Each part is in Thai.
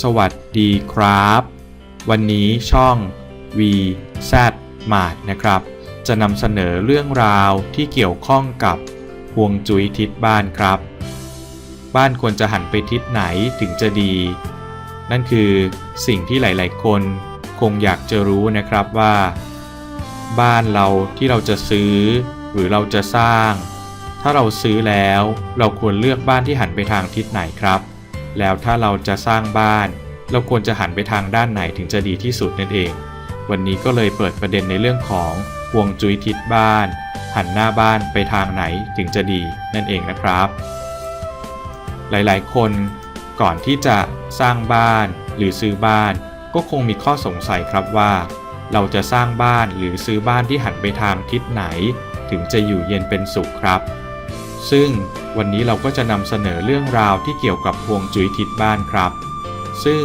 สวัสดีครับวันนี้ช่อง VZ Mart นะครับจะนำเสนอเรื่องราวที่เกี่ยวข้องกับฮวงจุ้ยทิศบ้านครับบ้านควรจะหันไปทิศไหนถึงจะดีนั่นคือสิ่งที่หลายๆคนคงอยากจะรู้นะครับว่าบ้านเราที่เราจะซื้อหรือเราจะสร้างถ้าเราซื้อแล้วเราควรเลือกบ้านที่หันไปทางทิศไหนครับแล้วถ้าเราจะสร้างบ้านเราควรจะหันไปทางด้านไหนถึงจะดีที่สุดนั่นเองวันนี้ก็เลยเปิดประเด็นในเรื่องของฮวงจุ้ยทิศบ้านหันหน้าบ้านไปทางไหนถึงจะดีนั่นเองนะครับหลายๆคนก่อนที่จะสร้างบ้านหรือซื้อบ้านก็คงมีข้อสงสัยครับว่าเราจะสร้างบ้านหรือซื้อบ้านที่หันไปทางทิศไหนถึงจะอยู่เย็นเป็นสุขครับซึ่งวันนี้เราก็จะนำเสนอเรื่องราวที่เกี่ยวกับฮวงจุ้ยทิศบ้านครับซึ่ง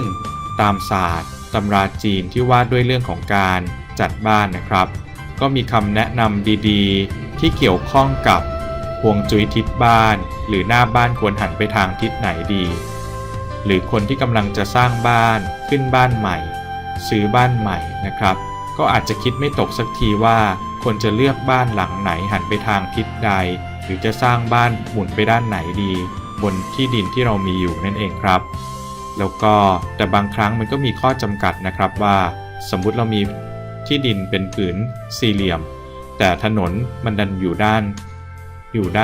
ตามศาสตร์ตำราจีนที่ว่าด้วยเรื่องของการจัดบ้านนะครับก็มีคำแนะนำดีๆที่เกี่ยวข้องกับฮวงจุ้ยทิศบ้านหรือหน้าบ้านควรหันไปทางทิศไหนดีหรือคนที่กำลังจะสร้างบ้านขึ้นบ้านใหม่ซื้อบ้านใหม่นะครับก็อาจจะคิดไม่ตกสักทีว่าควรจะเลือกบ้านหลังไหนหันไปทางทิศใดหรือจะสร้างบ้านหมุนไปด้านไหนดีบนที่ดินที่เรามีอยู่นั่นเองครับแล้วก็แต่บางครั้งมันก็มีข้อจำกัดนะครับว่าสมมุติเรามีที่ดินเป็นผืนสี่เหลี่ยมแต่ถนนมันดันอยู่ด้า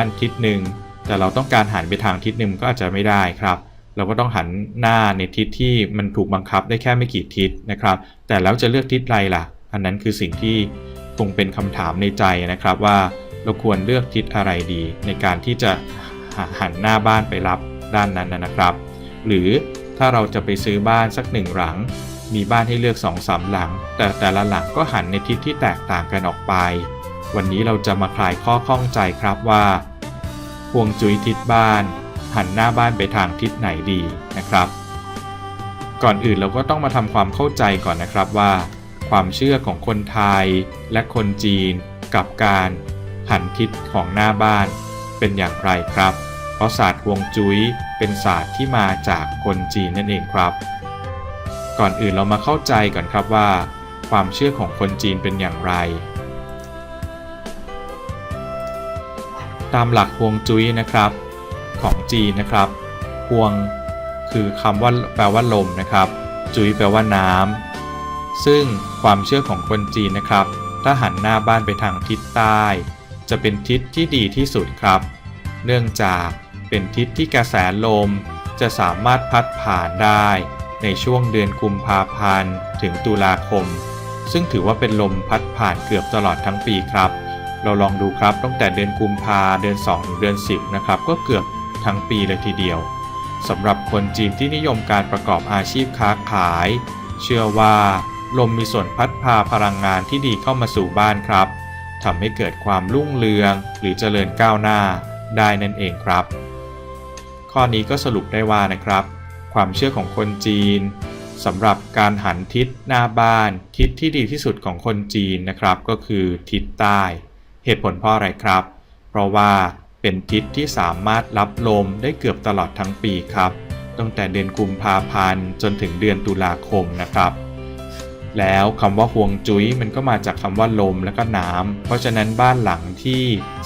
นทิศหนึ่งแต่เราต้องการหันไปทางทิศหนึ่งก็อาจจะไม่ได้ครับเราก็ต้องหันหน้าในทิศที่มันถูกบังคับได้แค่ไม่กี่ทิศนะครับแต่แล้วจะเลือกทิศใดล่ะอันนั้นคือสิ่งที่คงเป็นคำถามในใจนะครับว่าเราควรเลือกทิศอะไรดีในการที่จะหันหน้าบ้านไปรับด้านนั้นนะครับหรือถ้าเราจะไปซื้อบ้านสักหนึ่งหลังมีบ้านให้เลือก 2-3 หลังแต่ละหลังก็หันในทิศที่แตกต่างกันออกไปวันนี้เราจะมาคลายข้อข้องใจครับว่าฮวงจุ้ยทิศบ้านหันหน้าบ้านไปทางทิศไหนดีนะครับก่อนอื่นเราก็ต้องมาทำความเข้าใจก่อนนะครับว่าความเชื่อของคนไทยและคนจีนกับการหันทิศของหน้าบ้านเป็นอย่างไรครับเพราะศาสตร์ฮวงจุ้ยเป็นศาสตร์ที่มาจากคนจีนนั่นเองครับก่อนอื่นเรามาเข้าใจก่อนครับว่าความเชื่อของคนจีนเป็นอย่างไรตามหลักฮวงจุ้ยนะครับของจีนนะครับฮวงคือคำว่าแปลว่าลมนะครับจุ้ยแปลว่าน้ำซึ่งความเชื่อของคนจีนนะครับถ้าหันหน้าบ้านไปทางทิศใต้จะเป็นทิศที่ดีที่สุดครับเนื่องจากเป็นทิศที่กระแสลมจะสามารถพัดผ่านได้ในช่วงเดือนกุมภาพันธ์ถึงตุลาคมซึ่งถือว่าเป็นลมพัดผ่านเกือบตลอดทั้งปีครับเราลองดูครับตั้งแต่เดือนกุมภาเดือน2ถึงเดือน10นะครับก็เกือบทั้งปีเลยทีเดียวสำหรับคนจีนที่นิยมการประกอบอาชีพค้าขายเชื่อว่าลมมีส่วนพัดพาพลังงานที่ดีเข้ามาสู่บ้านครับทำให้เกิดความรุ่งเรืองหรือเจริญก้าวหน้าได้นั่นเองครับข้อนี้ก็สรุปได้ว่านะครับความเชื่อของคนจีนสำหรับการหันทิศหน้าบ้านทิศที่ดีที่สุดของคนจีนนะครับก็คือทิศใต้เหตุผลเพราะอะไรครับเพราะว่าเป็นทิศที่สามารถรับลมได้เกือบตลอดทั้งปีครับตั้งแต่เดือนกุมภาพันธ์จนถึงเดือนตุลาคมนะครับแล้วคำว่าฮวงจุ้ยมันก็มาจากคำว่าลมและก็น้ำเพราะฉะนั้นบ้านหลังที่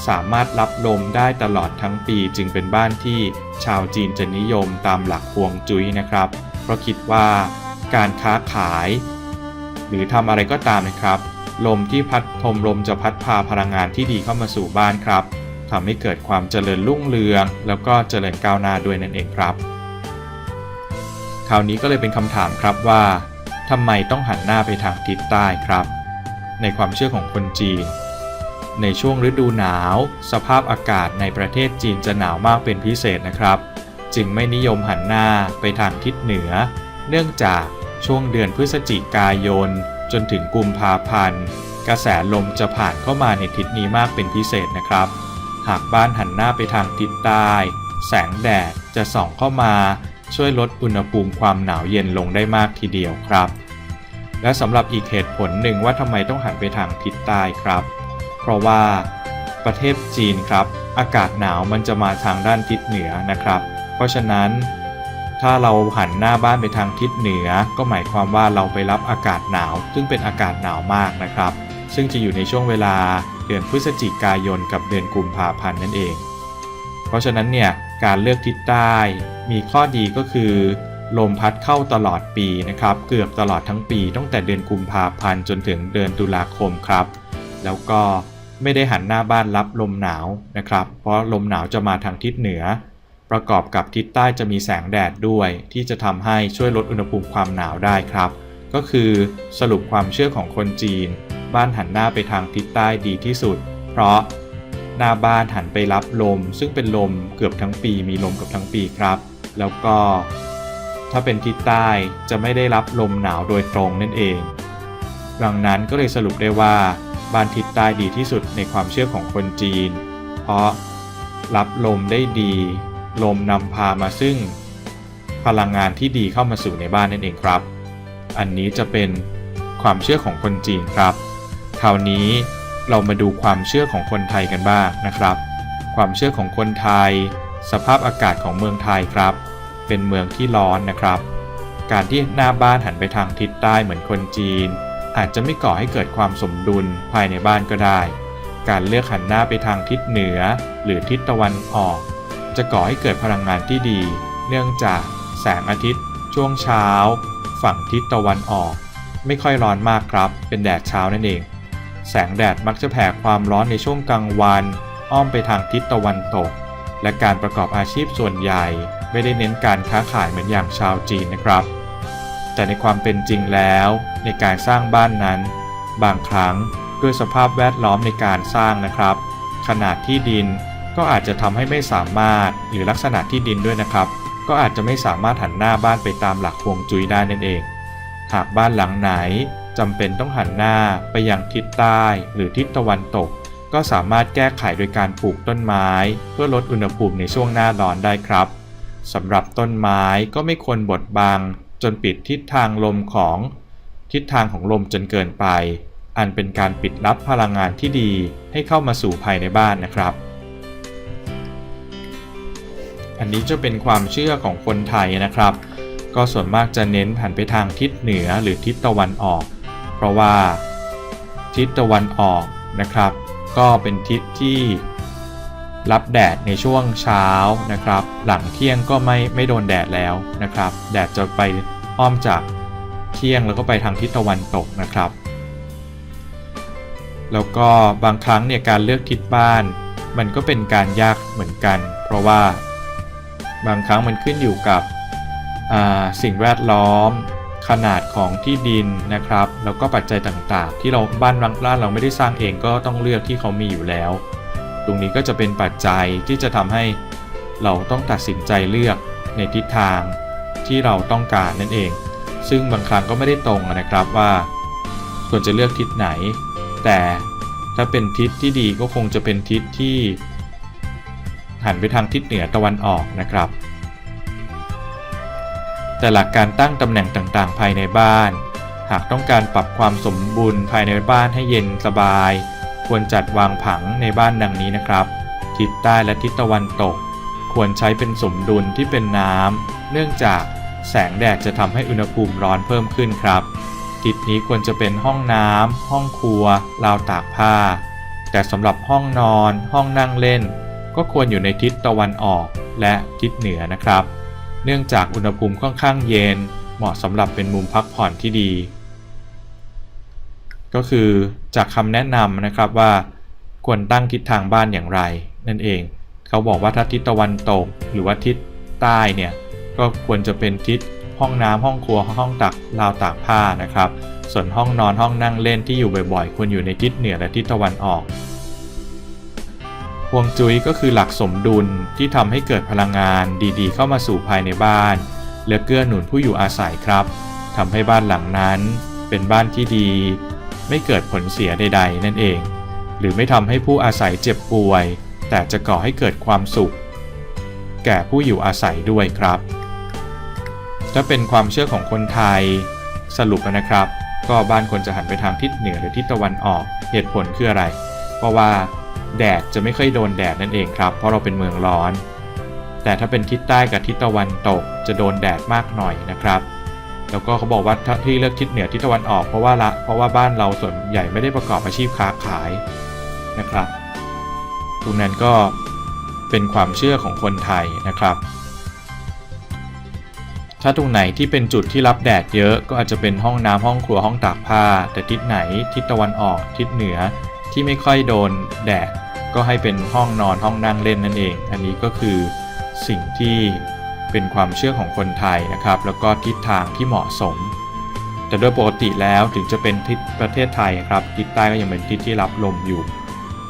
สามารถรับลมได้ตลอดทั้งปีจึงเป็นบ้านที่ชาวจีนจะนิยมตามหลักฮวงจุ้ยนะครับเพราะคิดว่าการค้าขายหรือทำอะไรก็ตามนะครับลมที่พัดลมจะพัดพาพลังงานที่ดีเข้ามาสู่บ้านครับทำให้เกิดความเจริญรุ่งเรืองแล้วก็เจริญก้าวหน้าด้วยนั่นเองครับคราวนี้ก็เลยเป็นคำถามครับว่าทำไมต้องหันหน้าไปทางทิศใต้ครับในความเชื่อของคนจีนในช่วงฤดูหนาวสภาพอากาศในประเทศจีนจะหนาวมากเป็นพิเศษนะครับจึงไม่นิยมหันหน้าไปทางทิศเหนือเนื่องจากช่วงเดือนพฤศจิกายนจนถึงกุมภาพันธ์กระแสลมจะผ่านเข้ามาในทิศนี้มากเป็นพิเศษนะครับหากบ้านหันหน้าไปทางทิศใต้แสงแดดจะส่องเข้ามาช่วยลดอุณหภูมิความหนาวเย็นลงได้มากทีเดียวครับและสำหรับอีกเหตุผลหนึ่งว่าทำไมต้องหันไปทางทิศใต้ครับเพราะว่าประเทศจีนครับอากาศหนาวมันจะมาทางด้านทิศเหนือนะครับเพราะฉะนั้น ถ้าเราหันหน้าบ้านไปทางทิศเหนือก็หมายความว่าเราไปรับอากาศหนาวซึ่งเป็นอากาศหนาวมากนะครับซึ่งจะอยู่ในช่วงเวลาเดือนพฤศจิกายนกับเดือนกุมภาพันธ์นั่นเองเพราะฉะนั้นเนี่ยการเลือกทิศใต้มีข้อดีก็คือลมพัดเข้าตลอดปีนะครับเกือบตลอดทั้งปีตั้งแต่เดือนกุมภาพันธ์จนถึงเดือนตุลาคมครับแล้วก็ไม่ได้หันหน้าบ้านรับลมหนาวนะครับเพราะลมหนาวจะมาทางทิศเหนือประกอบกับทิศใต้จะมีแสงแดดด้วยที่จะทำให้ช่วยลดอุณหภูมิความหนาวได้ครับก็คือสรุปความเชื่อของคนจีนบ้านหันหน้าไปทางทิศใต้ดีที่สุดเพราะหน้าบ้านหันไปรับลมซึ่งเป็นลมเกือบทั้งปีมีลมเกือบทั้งปีครับแล้วก็ถ้าเป็นทิศใต้จะไม่ได้รับลมหนาวโดยตรงนั่นเองดังนั้นก็เลยสรุปได้ว่าบ้านทิศใต้ดีที่สุดในความเชื่อของคนจีนเพราะรับลมได้ดีลมนำพามาซึ่งพลังงานที่ดีเข้ามาสู่ในบ้านนั่นเองครับอันนี้จะเป็นความเชื่อของคนจีนครับคราวนี้เรามาดูความเชื่อของคนไทยกันบ้างนะครับความเชื่อของคนไทยสภาพอากาศของเมืองไทยครับเป็นเมืองที่ร้อนนะครับการที่หน้าบ้านหันไปทางทิศใต้เหมือนคนจีนอาจจะไม่ก่อให้เกิดความสมดุลภายในบ้านก็ได้การเลือกหันหน้าไปทางทิศเหนือหรือทิศตะวันออกจะก่อให้เกิดพลังงานที่ดีเนื่องจากแสงอาทิตย์ช่วงเช้าฝั่งทิศตะวันออกไม่ค่อยร้อนมากครับเป็นแดดเช้านั่นเองแสงแดดมักจะแผ่ความร้อนในช่วงกลางวันอ้อมไปทางทิศตะวันตกและการประกอบอาชีพส่วนใหญ่ไม่ได้เน้นการค้าขายเหมือนอย่างชาวจีนนะครับแต่ในความเป็นจริงแล้วในการสร้างบ้านนั้นบางครั้งด้วยสภาพแวดล้อมในการสร้างนะครับขนาดที่ดินก็อาจจะทำให้ไม่สามารถหรือลักษณะที่ดินด้วยนะครับก็อาจจะไม่สามารถหันหน้าบ้านไปตามหลักฮวงจุ้ยได้นั่นเองหากบ้านหลังไหนจำเป็นต้องหันหน้าไปยังทิศใต้หรือทิศตะวันตกก็สามารถแก้ไขโดยการปลูกต้นไม้เพื่อลดอุณหภูมิในช่วงหน้าร้อนได้ครับสำหรับต้นไม้ก็ไม่ควรบดบังจนปิดทิศทางลมของลมจนเกินไปอันเป็นการปิดลับพลังงานที่ดีให้เข้ามาสู่ภายในบ้านนะครับอันนี้จะเป็นความเชื่อของคนไทยนะครับก็ส่วนมากจะเน้นหันไปทางทิศเหนือหรือทิศตะวันออกเพราะว่าทิศตะวันออกนะครับก็เป็นทิศที่รับแดดในช่วงเช้านะครับหลังเที่ยงก็ไม่โดนแดดแล้วนะครับแดดจะไปอ้อมจากเที่ยงแล้วก็ไปทางทิศตะวันตกนะครับแล้วก็บางครั้งเนี่ยการเลือกทิศบ้านมันก็เป็นการยากเหมือนกันเพราะว่าบางครั้งมันขึ้นอยู่กับสิ่งแวดล้อมขนาดของที่ดินนะครับแล้วก็ปัจจัยต่างๆที่เราบ้านเราไม่ได้สร้างเองก็ต้องเลือกที่เขามีอยู่แล้วตรงนี้ก็จะเป็นปัจจัยที่จะทำให้เราต้องตัดสินใจเลือกในทิศทางที่เราต้องการนั่นเองซึ่งบางครั้งก็ไม่ได้ตรงนะครับว่าควรจะเลือกทิศไหนแต่ถ้าเป็นทิศที่ดีก็คงจะเป็นทิศที่หันไปทางทิศเหนือตะวันออกนะครับแต่หลักการตั้งตำแหน่งต่างๆภายในบ้านหากต้องการปรับความสมบูรณ์ภายในบ้านให้เย็นสบายควรจัดวางผังในบ้านดังนี้นะครับทิศใต้และทิศตะวันตกควรใช้เป็นสมดุลที่เป็นน้ำเนื่องจากแสงแดดจะทำให้อุณหภูมิร้อนเพิ่มขึ้นครับทิศนี้ควรจะเป็นห้องน้ำห้องครัวราวตากผ้าแต่สำหรับห้องนอนห้องนั่งเล่นก็ควรอยู่ในทิศตะวันออกและทิศเหนือนะครับเนื่องจากอุณหภูมิค่อนข้างเย็นเหมาะสำหรับเป็นมุมพักผ่อนที่ดีก็คือจากคำแนะนำนะครับว่าควรตั้งทิศทางบ้านอย่างไรนั่นเองเขาบอกว่าถ้าทิศตะวันตกหรือว่าทิศใต้เนี่ยก็ควรจะเป็นทิศห้องน้ำห้องครัวห้องราวตากผ้านะครับส่วนห้องนอนห้องนั่งเล่นที่อยู่บ่อยๆควรอยู่ในทิศเหนือและทิศตะวันออกฮวงจุ้ยก็คือหลักสมดุลที่ทำให้เกิดพลังงานดีๆเข้ามาสู่ภายในบ้านและเกื้อหนุนผู้อยู่อาศัยครับทำให้บ้านหลังนั้นเป็นบ้านที่ดีไม่เกิดผลเสียใดๆนั่นเองหรือไม่ทำให้ผู้อาศัยเจ็บป่วยแต่จะก่อให้เกิดความสุขแก่ผู้อยู่อาศัยด้วยครับถ้าเป็นความเชื่อของคนไทยสรุปนะครับก็บ้านควรจะหันไปทางทิศเหนือหรือทิศตะวันออกเหตุผลคืออะไรเพราะว่าแดดจะไม่ค่อยโดนแดดนั่นเองครับเพราะเราเป็นเมืองร้อน แต่ถ้าเป็นทิศใต้กับทิศตะวันตกจะโดนแดดมากหน่อยนะครับแล้วก็เขาบอกว่าที่เลือกทิศเหนือทิศตะวันออกเพราะว่าบ้านเราส่วนใหญ่ไม่ได้ประกอบอาชีพค้าขายนะครับตรงนั้นก็เป็นความเชื่อของคนไทยนะครับถ้าตรงไหนที่เป็นจุดที่รับแดดเยอะก็อาจจะเป็นห้องน้ำห้องครัวห้องตากผ้าแต่ทิศไหนทิศตะวันออกทิศเหนือที่ไม่ค่อยโดนแดดก็ให้เป็นห้องนอนห้องนั่งเล่นนั่นเองอันนี้ก็คือสิ่งที่เป็นความเชื่อของคนไทยนะครับแล้วก็ทิศทางที่เหมาะสมแต่โดยปกติแล้วถึงจะเป็นทิศประเทศไทยครับทิศใต้ก็ยังเป็นทิศที่รับลมอยู่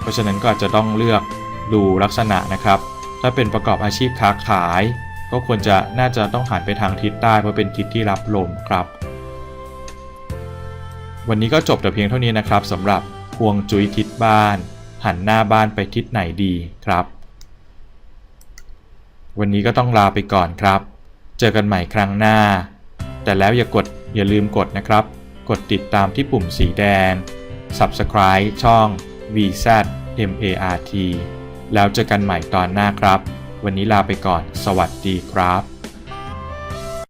เพราะฉะนั้นก็อาจจะต้องเลือกดูลักษณะนะครับถ้าเป็นประกอบอาชีพค้าขายก็ควรจะน่าจะต้องหันไปทางทิศใต้เพราะเป็นทิศที่รับลมครับวันนี้ก็จบแต่เพียงเท่านี้นะครับสำหรับฮวงจุ้ยทิศบ้านหันหน้าบ้านไปทิศไหนดีครับวันนี้ก็ต้องลาไปก่อนครับเจอกันใหม่ครั้งหน้าแต่แล้วอย่าลืมกดนะครับกดติดตามที่ปุ่มสีแดง Subscribe ช่อง VZMART แล้วเจอกันใหม่ตอนหน้าครับวันนี้ลาไปก่อนสวัสดีครับ